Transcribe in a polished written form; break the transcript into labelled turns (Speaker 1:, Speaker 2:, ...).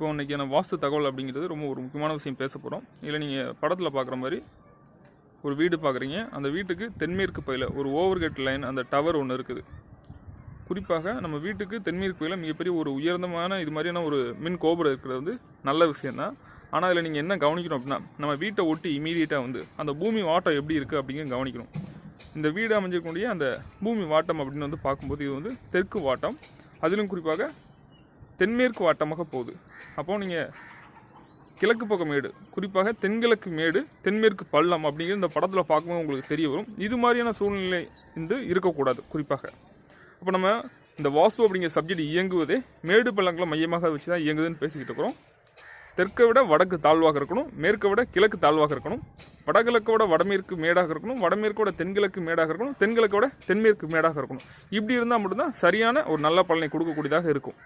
Speaker 1: இப்போ இன்றைக்கான வாஸ்து தகவல் அப்படிங்கிறது ரொம்ப ஒரு முக்கியமான விஷயம் பேச போகிறோம். இதில் நீங்கள் படத்தில் பார்க்குற மாதிரி ஒரு வீடு பார்க்குறீங்க. அந்த வீட்டுக்கு தென்மேற்கு பகுதியில் ஒரு ஓவர்ஹெட் லைன், அந்த டவர் ஒன்று இருக்குது. குறிப்பாக நம்ம வீட்டுக்கு தென்மேற்கு பகுதியில் மிகப்பெரிய ஒரு உயர்ந்தமான இது மாதிரியான ஒரு மின் கோபுரம் இருக்கிறது வந்து நல்ல விஷயந்தான். ஆனால் அதில் நீங்கள் என்ன கவனிக்கணும் அப்படின்னா, நம்ம வீட்டை ஒட்டி இமீடியட்டாக வந்து அந்த பூமி வாட்டம் எப்படி இருக்குது அப்படிங்கிறது கவனிக்கணும். இந்த வீடு அமைஞ்சிக்கக்கூடிய அந்த பூமி வாட்டம் அப்படின்னு வந்து பார்க்கும்போது இது வந்து தெற்கு வாட்டம், அதிலும் குறிப்பாக தென்மேற்கு வாட்டமாக போகுது. அப்போது நீங்கள் கிழக்கு பக்கம் மேடு, குறிப்பாக தென்கிழக்கு மேடு, தென்மேற்கு பள்ளம் அப்படிங்கிறது இந்த படத்தில் பார்க்கும்போது உங்களுக்கு தெரிய வரும். இது மாதிரியான சூழ்நிலை வந்து இருக்கக்கூடாது. குறிப்பாக அப்போ நம்ம இந்த வாஸ்து அப்படிங்கிற சப்ஜெக்ட் இயங்குவதே மேடு பள்ளங்களை மையமாக வச்சு தான் இயங்குதுன்னு பேசிக்கிட்டு இருக்கிறோம். தெற்கை விட வடக்கு தாழ்வாக இருக்கணும், மேற்கை விட கிழக்கு தாழ்வாக இருக்கணும், வடகிழக்கை விட வடமேற்கு மேடாக இருக்கணும், வடமேற்கோட தென்கிழக்கு மேடாக இருக்கணும், தென்கிழக்கோட தென்மேற்கு மேடாக இருக்கணும். இப்படி இருந்தால் மட்டும்தான் சரியான ஒரு நல்ல பலனை கொடுக்கக்கூடியதாக இருக்கும்.